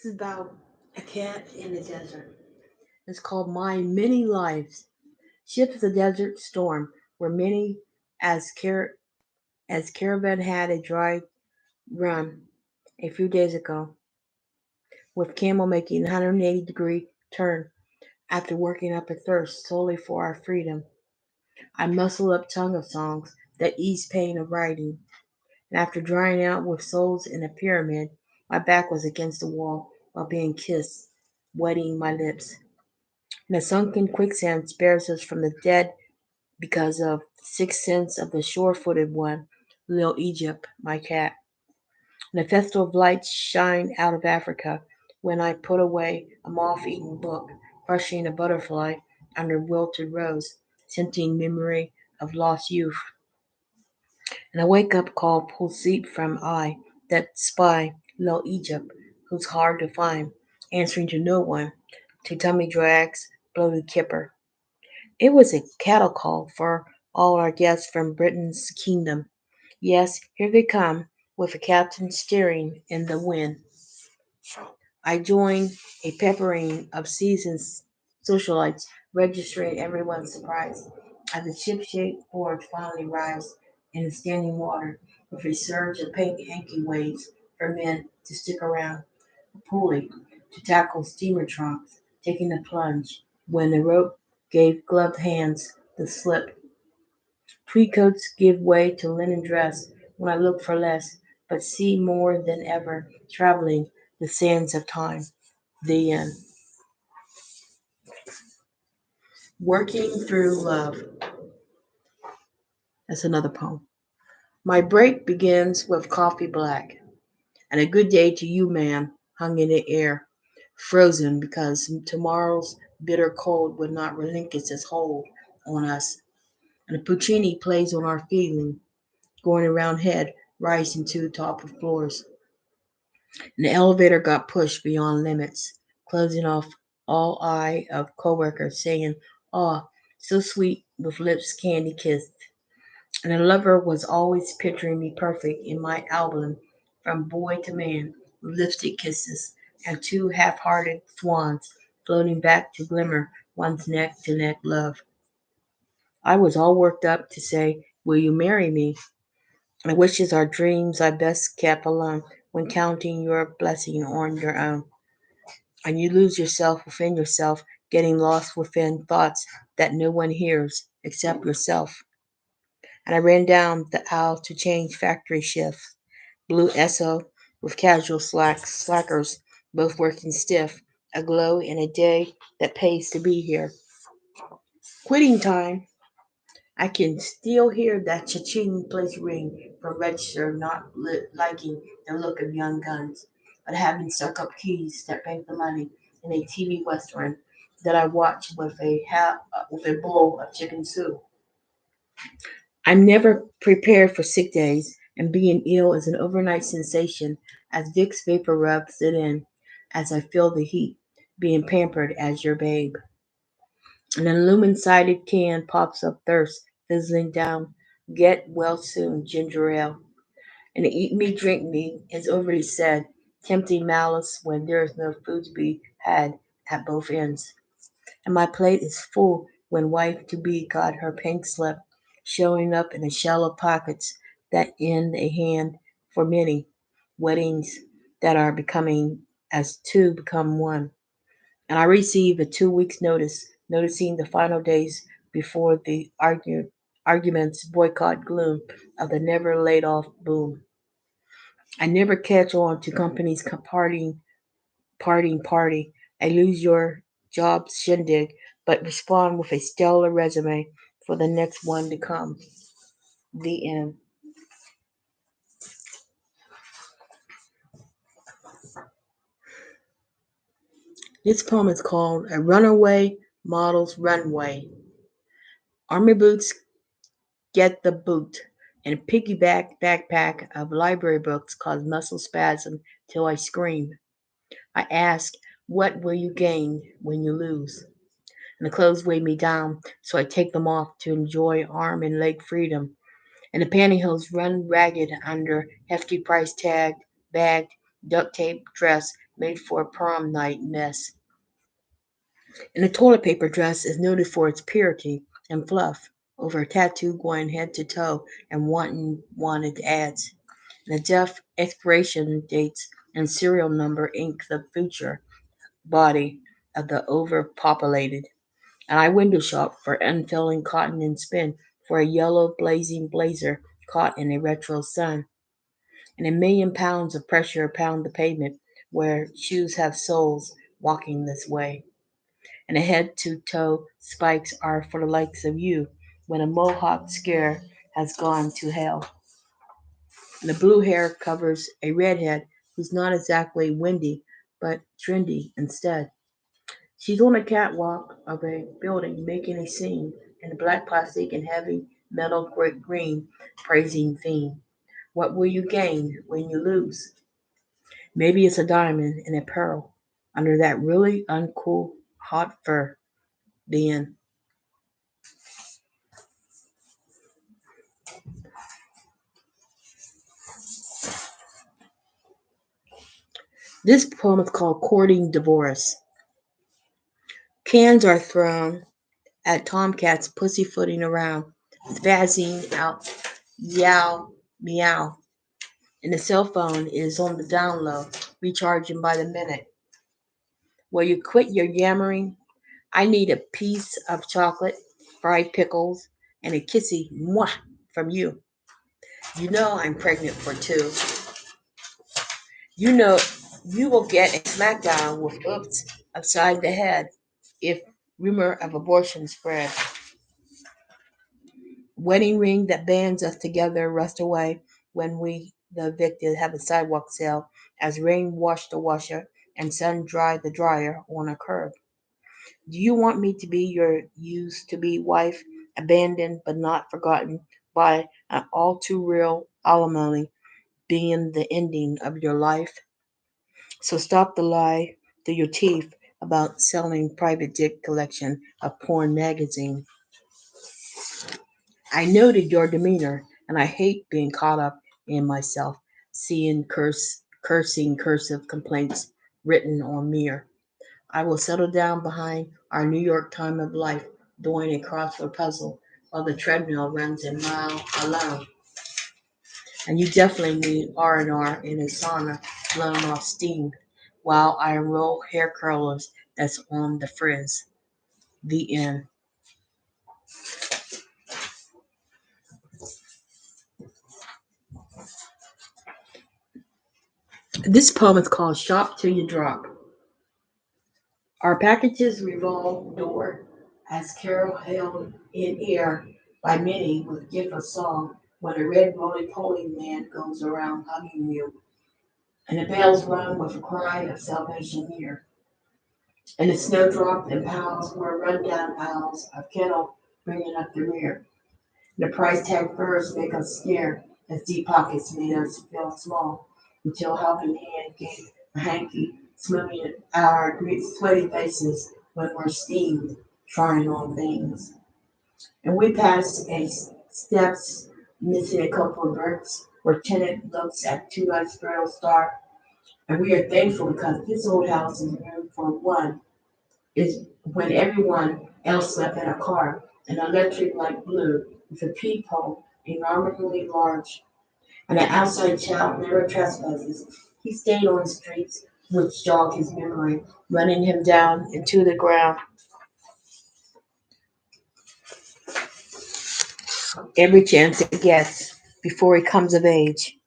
This is about a cat in the desert. It's called My Many Lives. Ships the desert storm, where many as caravan had a dry run a few days ago, with camel making 180-degree turn after working up a thirst solely for our freedom. I muscled up tongue of songs that eased pain of writing, and after drying out with souls in a pyramid, my back was against the wall while being kissed, wetting my lips. And the sunken quicksand spares us from the dead because of the sixth sense of the sure-footed one, Lil Egypt, my cat. And the festival of lights shine out of Africa when I put away a moth-eaten book, brushing a butterfly under wilted rose, scenting memory of lost youth. And a wake-up call pulls sleep from I, that spy, Lil Egypt, who's hard to find, answering to no one, to tummy drags, bloated kipper. It was a cattle call for all our guests from Britain's kingdom. Yes, here they come, with a captain steering in the wind. I joined a peppering of seasoned socialites, registering everyone's surprise as the ship-shaped forge finally rises in the standing water with a surge of pink hanky waves for men to stick around, a pulley to tackle steamer trunks, taking the plunge when the rope gave gloved hands the slip. Tweed coats give way to linen dress when I look for less, but see more than ever, traveling the sands of time. The end. Working through love. That's another poem. My break begins with coffee black, and a good day to you, ma'am, hung in the air, frozen because tomorrow's bitter cold would not relinquish its hold on us. And the Puccini plays on our feeling, going around head, rising to the top of floors. And the elevator got pushed beyond limits, closing off all eye of coworkers, saying, "Ah, so sweet with lips candy kissed." And the lover was always picturing me perfect in my album, from boy to man, with lipstick kisses and two half-hearted swans floating back to glimmer one's neck-to-neck love. I was all worked up to say, "Will you marry me?" My wishes are dreams I best kept alone when counting your blessing on your own. And you lose yourself within yourself, getting lost within thoughts that no one hears except yourself. And I ran down the aisle to change factory shifts. Blue Esso with casual slackers, both working stiff, aglow in a day that pays to be here. Quitting time. I can still hear that cha-ching place ring from register, not liking the look of young guns, but having stuck up keys that bank the money in a TV western that I watch with a bowl of chicken soup. I'm never prepared for sick days, and being ill is an overnight sensation as Vicks vapor rubs it in, as I feel the heat, being pampered as your babe. An aluminum-sided can pops up thirst, fizzling down. Get well soon, ginger ale. And eat me, drink me is overly said, tempting malice when there is no food to be had at both ends. And my plate is full when wife to be got her pink slip, showing up in the shallow pockets that end a hand for many weddings that are becoming as two become one. And I received a 2 weeks notice, noticing the final days before the arguments boycott gloom of the never laid off boom. I never catch on to companies party. I lose your job shindig, but respond with a stellar resume for the next one to come. The end. This poem is called A Runaway Model's Runway. Army boots get the boot, and a piggyback backpack of library books cause muscle spasm till I scream. I ask, what will you gain when you lose? And the clothes weigh me down, so I take them off to enjoy arm and leg freedom. And the pantyhose run ragged under hefty price tag, bagged, duct tape dress made for a prom night mess. And the toilet paper dress is noted for its purity and fluff, over a tattoo going head to toe and wanted ads. And the Jeff expiration dates and serial number ink the future body of the overpopulated. And I window shop for unfailing cotton and spin for a yellow blazing blazer caught in a retro sun. And a million pounds of pressure pound the pavement where shoes have soles walking this way. And the head to toe spikes are for the likes of you when a mohawk scare has gone to hell. And the blue hair covers a redhead who's not exactly windy, but trendy instead. She's on the catwalk of a building making a scene in the black plastic and heavy metal green praising theme. What will you gain when you lose? Maybe it's a diamond and a pearl under that really uncool hot fur. The end. This poem is called Courting Divorce. Cans are thrown at tomcats pussyfooting around, spazzing out yow meow. And the cell phone is on the down low, recharging by the minute. Will you quit your yammering? I need a piece of chocolate, fried pickles, and a kissy mwah from you. You know I'm pregnant for two. You know you will get a smackdown with oops upside the head if rumor of abortion spread. Wedding ring that bands us together rust away when we, the evicted, have a sidewalk sale as rain washed the washer and sun dried the dryer on a curb. Do you want me to be your used to be wife, abandoned but not forgotten by an all too real alimony being the ending of your life? So stop the lie through your teeth about selling private dick collection of porn magazine. I noted your demeanor, and I hate being caught up in myself, seeing cursing cursive complaints written on mirror. I will settle down behind our New York time of life, doing a crossword puzzle while the treadmill runs a mile alone. And you definitely need R&R in a sauna blown off steam, while I roll hair curlers that's on the frizz. The end. This poem is called Shop Till You Drop. Our packages revolve door as carol held in air by many with gift of song when a red roly-poly man goes around hugging you, and the bells rung with a cry of salvation near, and the snowdrop and pals were run-down owls of kettle bringing up the rear. The price tag furs make us scared as deep pockets made us feel small until helping hand gave a hanky, smoothing our sweaty faces when we're steamed trying on things. And we passed a steps missing a couple of bricks where tenant looks at two lights barrel star. And we are thankful because this old house is room for one is when everyone else slept in a car, an electric light blue with a peephole enormously large, and an outside child never trespasses. He stayed on the streets which jog his memory, running him down into the ground every chance it gets before he comes of age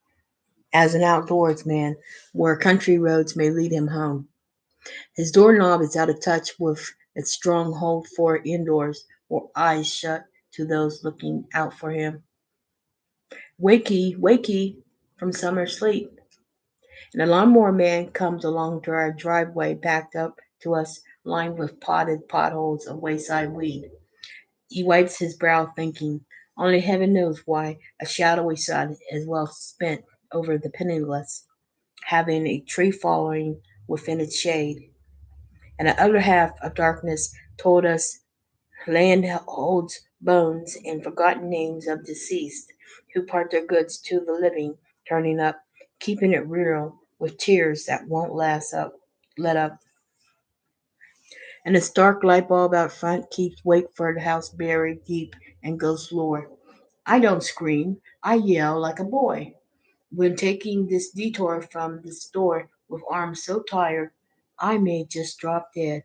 as an outdoors man, where country roads may lead him home. His doorknob is out of touch with its strong hold for indoors or eyes shut to those looking out for him. Wakey, wakey from summer sleep. And a lawnmower man comes along to our driveway backed up to us, lined with potted potholes of wayside weed. He wipes his brow thinking, only heaven knows why a shadowy sun is well spent over the penniless, having a tree falling within its shade. And the other half of darkness told us land holds bones and forgotten names of deceased who part their goods to the living, turning up, keeping it real with tears that won't let up. And the stark light bulb out front keeps wake for the house buried deep and goes lower. I don't scream, I yell like a boy. When taking this detour from the store with arms so tired, I may just drop dead.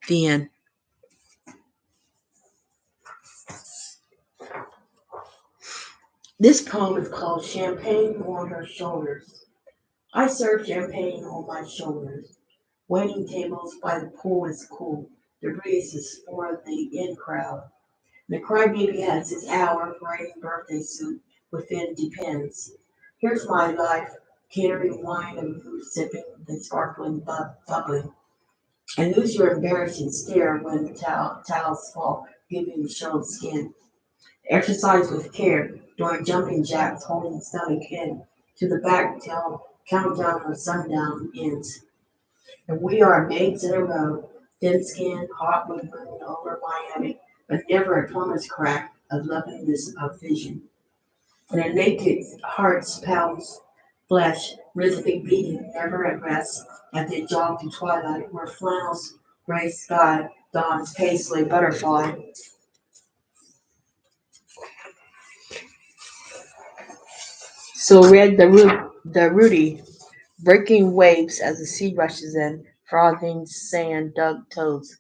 The end. This poem is called Champagne on Her Shoulders. I serve champagne on my shoulders. Waiting tables by the pool is cool. The breeze is for the in crowd. The crybaby has his hour writing birthday suit within depends. Here's my life, catering wine and food, sipping the sparkling bubbling. And lose your embarrassing stare when the towels fall, giving you showed skin. Exercise with care, doing jumping jacks, holding stomach in. To the back till countdown or sundown ends. And we are maids in a row, thin skinned, hot with moon over Miami, but never a plumber's crack of loveliness of vision. And a naked heart's pounds flesh, rhythmic beating, never at rest, at the jog to twilight, where flannels gray sky dawns paisley butterfly. So read the Rudy, breaking waves as the sea rushes in, frothing sand dug toes.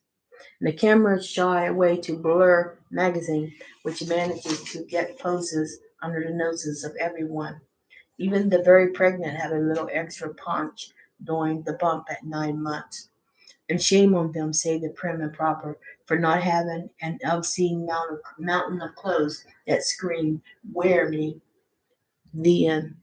And the cameras shy away to Blur magazine, which manages to get poses under the noses of everyone. Even the very pregnant have a little extra punch during the bump at 9 months. And shame on them, say the prim and proper, for not having an obscene mountain of clothes that scream, wear me, the end.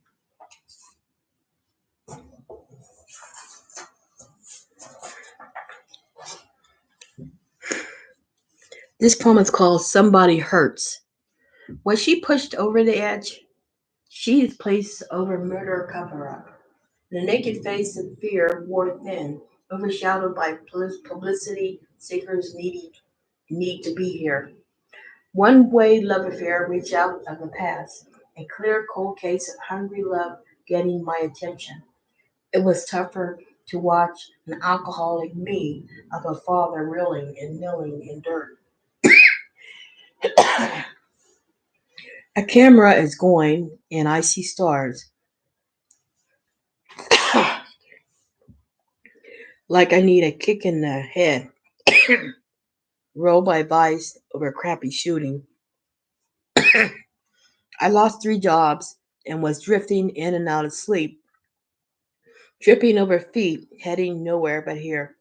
This poem is called Somebody Hurts. Was she pushed over the edge? She is placed over murder cover up. The naked face of fear wore thin, overshadowed by publicity seekers need to be here. One way love affair reach out of the past, a clear cold case of hungry love getting my attention. It was tougher to watch an alcoholic me of a father reeling and milling in dirt. A camera is going and I see stars. Like I need a kick in the head. Roll by vice over crappy shooting. I lost 3 jobs and was drifting in and out of sleep, tripping over feet, heading nowhere but here.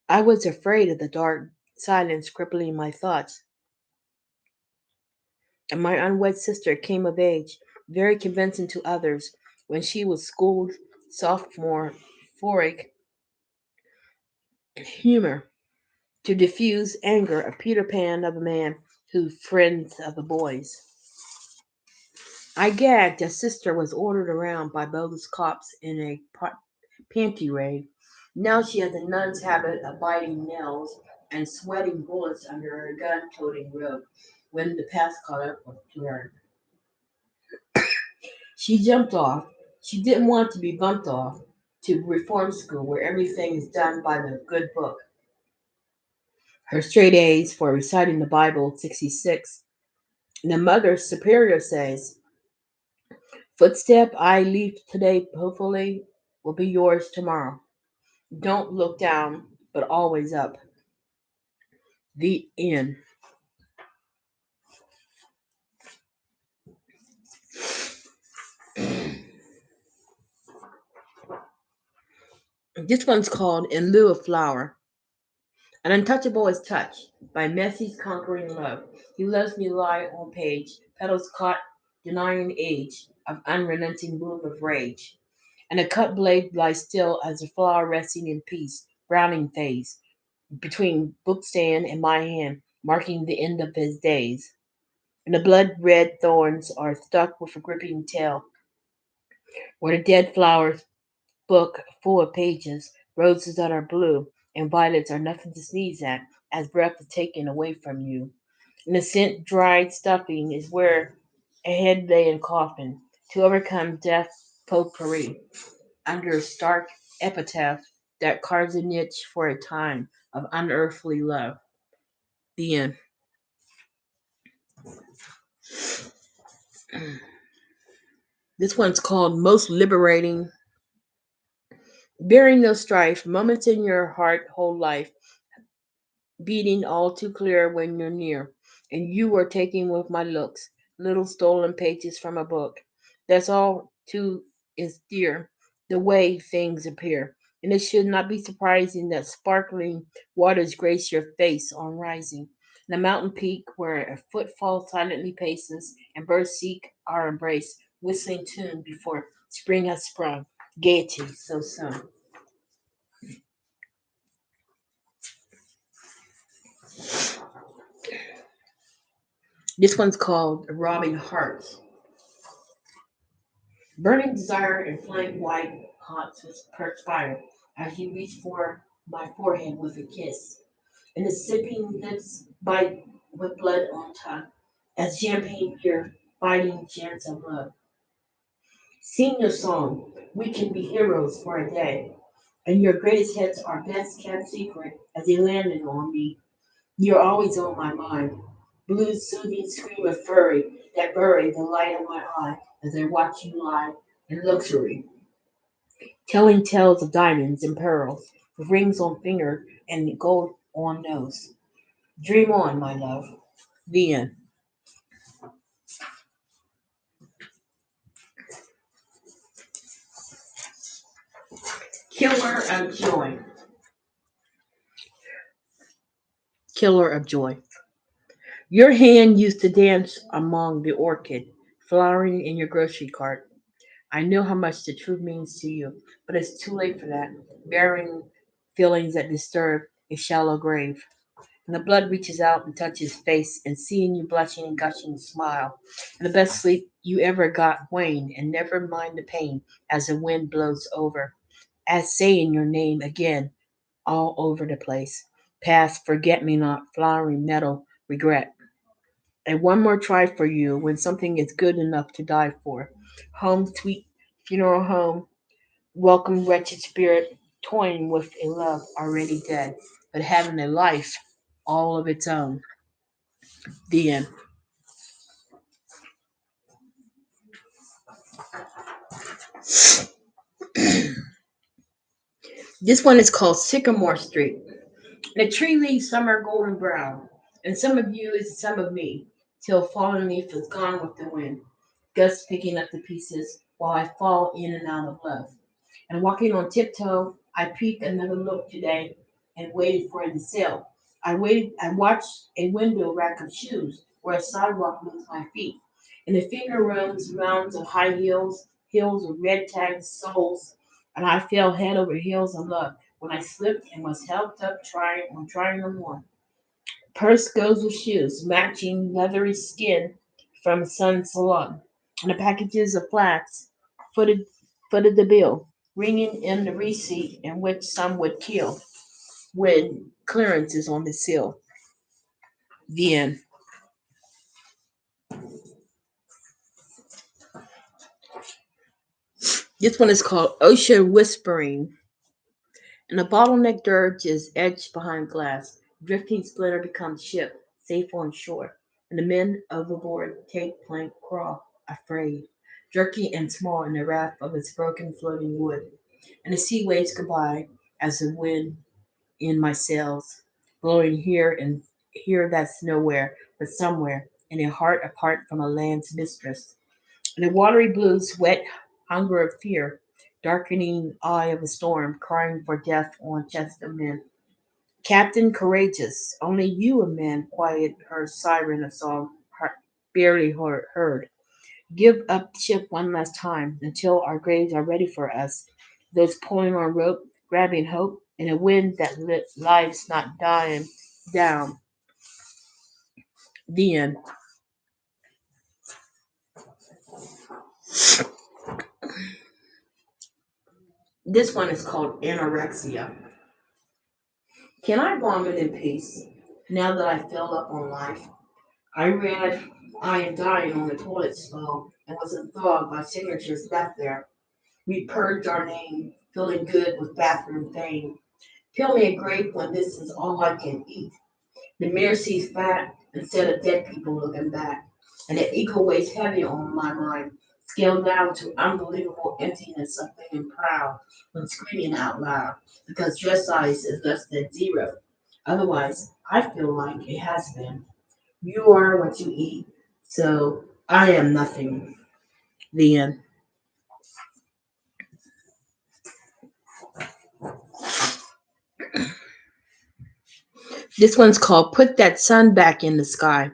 I was afraid of the dark silence crippling my thoughts, and my unwed sister came of age, very convincing to others, when she was schooled sophomore phoric humor to diffuse anger, a Peter Pan of a man who friends of the boys. I gagged as sister was ordered around by bogus cops in a panty raid. Now she has a nun's habit of biting nails and sweating bullets under her gun-toting robe. When the past caught up to her, she jumped off. She didn't want to be bumped off to reform school where everything is done by the good book. Her straight A's for reciting the Bible, 66. And the mother superior says, footstep I leave today, hopefully, will be yours tomorrow. Don't look down, but always up. The end. This one's called In Lieu of Flower. An untouchable is touched by Messi's conquering love. He loves me lie on page, petals caught, denying age, of unrelenting bloom of rage. And a cut blade lies still as a flower resting in peace, browning phase, between bookstand and my hand, marking the end of his days. And the blood red thorns are stuck with a gripping tail, where the dead flowers book full of pages, roses that are blue, and violets are nothing to sneeze at, as breath is taken away from you. And the scent dried stuffing is where a head lay in coffin, to overcome death potpourri under a stark epitaph that carves a niche for a time of unearthly love. The end. This one's called Most Liberating. Bearing no strife, moments in your heart hold life, beating all too clear when you're near. And you were taking with my looks, little stolen pages from a book. That's all too is dear, the way things appear. And it should not be surprising that sparkling waters grace your face on rising. The mountain peak where a footfall silently paces and birds seek our embrace, whistling tune before spring has sprung, gaiety so soon. This one's called Robbing Hearts. Burning desire and flame white hot perspire as you reach for my forehead with a kiss, and the sipping lips bite with blood on tongue, as champagne beer biting chance of love. Sing your song, we can be heroes for a day, and your greatest hits are best kept secret as they landed on me. You're always on my mind. Blues soothing scream of fury that bury the light of my eye as I watch you lie in luxury, telling tales of diamonds and pearls, with rings on finger and gold on nose. Dream on, my love. The end. Killer of joy. Killer of joy. Your hand used to dance among the orchid flowering in your grocery cart. I know how much the truth means to you, but it's too late for that. Bearing feelings that disturb a shallow grave. And the blood reaches out and touches face, and seeing you blushing and gushing smile. And the best sleep you ever got waned, and never mind the pain as the wind blows over. As saying your name again all over the place. Past forget me not, flowering metal, regret. And one more try for you when something is good enough to die for. Home, sweet funeral home, welcome wretched spirit, toying with a love already dead, but having a life all of its own. The end. This one is called Sycamore Street. And the tree leaves summer golden brown, and some of you is some of me, till fallen leaf is gone with the wind, gusts picking up the pieces while I fall in and out of love. And walking on tiptoe, I peek another look today and waited for the sale. I watched a window rack of shoes where a sidewalk meets my feet. And the finger rounds of high heels, heels with red tagged soles, and I fell head over heels in love when I slipped and was helped up trying no more. Purse goes with shoes, matching leathery skin from Sun Salon, and the packages of flax footed, footed the bill, ringing in the receipt in which some would kill when clearance is on the seal. The end. This one is called Ocean Whispering, and the bottleneck dirge is edged behind glass. Drifting splinter becomes ship, safe on shore, and the men overboard take plank crawl, afraid, jerky and small in the wrath of its broken floating wood. And the sea waves goodbye as the wind in my sails, blowing here and here that's nowhere, but somewhere, in a heart apart from a land's mistress. And the watery blues, wet hunger of fear, darkening eye of a storm, crying for death on chest of men. Captain courageous, only you a man quiet her siren of song, barely heard. Give up ship one last time until our graves are ready for us. Those pulling on rope, grabbing hope in a wind that lit lives not dying down. The end. This one is called Anorexia. Can I vomit in peace now that I fell up on life? I read I am dying on the toilet stall and was enthralled by signatures left there. We purged our name, feeling good with bathroom fame. Peel me a grape when this is all I can eat. The mirror sees fat instead of dead people looking back. And the ego weighs heavy on my mind, scaled down to unbelievable emptiness of being proud when screaming out loud, because dress size is less than zero. Otherwise, I feel like it has been. You are what you eat, so I am nothing. The end. This one's called Put That Sun Back in the Sky.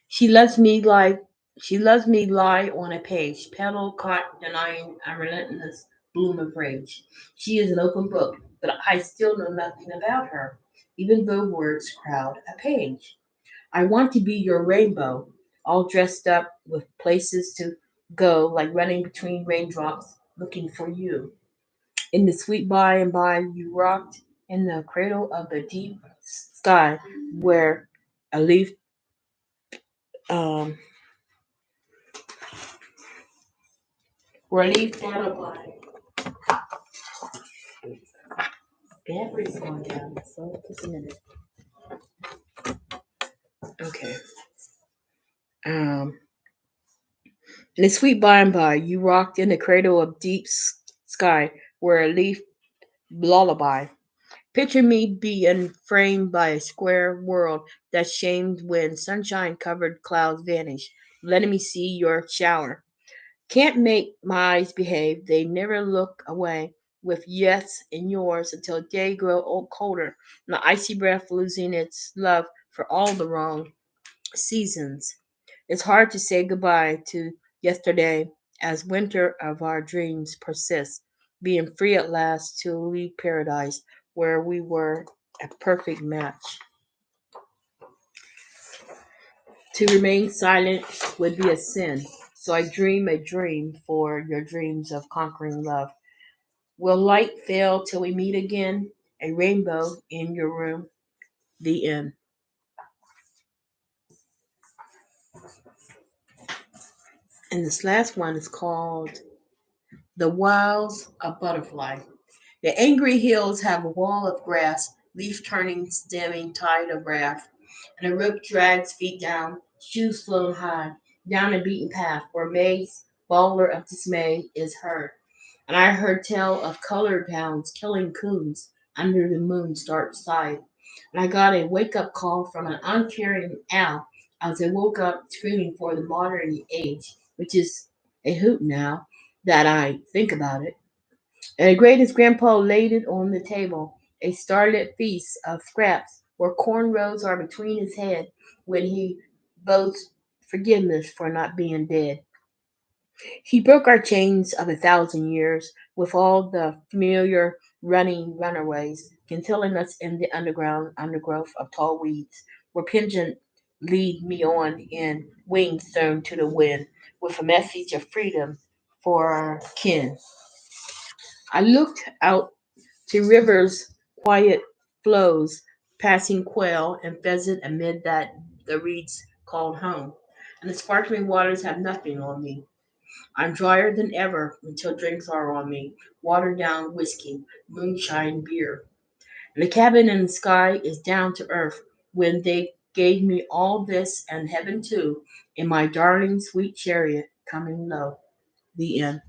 She lets me lie. She lets me lie on a page, petal caught denying a relentless bloom of rage. She is an open book, but I still know nothing about her, even though words crowd a page. I want to be your rainbow, all dressed up with places to go, like running between raindrops, looking for you. In the sweet by and by, you rocked in the cradle of the deep sky, where a leaf um, relief down by. Battery's going down, so just a minute. Okay. Um, in the sweet by and by, you rocked in the cradle of deep sky, where a leaf lullaby. Picture me being framed by a square world that's shamed when sunshine covered clouds vanish, letting me see your shower. Can't make my eyes behave, they never look away with yes and yours until day grow colder, and the icy breath losing its love for all the wrong seasons. It's hard to say goodbye to yesterday as winter of our dreams persists, being free at last to leave paradise where we were a perfect match. To remain silent would be a sin, so I dream a dream for your dreams of conquering love. Will light fail till we meet again? A rainbow in your room, the end. And this last one is called The Wiles of Butterfly. The angry hills have a wall of grass, leaf turning, stemming tide of wrath, and a rope drags feet down, shoes flown high, down a beaten path where May's bawler of dismay is heard. And I heard tell of colored hounds killing coons under the moon's dark side. And I got a wake up call from an uncaring owl as I woke up screaming for the modern age, which is a hoot now that I think about it. And the greatest grandpa laid it on the table, a starlit feast of scraps where cornrows are between his head when he boasts forgiveness for not being dead. He broke our chains of 1,000 years with all the familiar running runaways, concealing us in the underground undergrowth of tall weeds, where pigeons lead me on in wings thrown to the wind, with a message of freedom for our kin. I looked out to rivers' quiet flows, passing quail and pheasant amid that the reeds called home. And the sparkling waters have nothing on me. I'm drier than ever until drinks are on me. Watered down whiskey, moonshine beer. And the cabin in the sky is down to earth when they gave me all this and heaven too in my darling sweet chariot coming low. The end.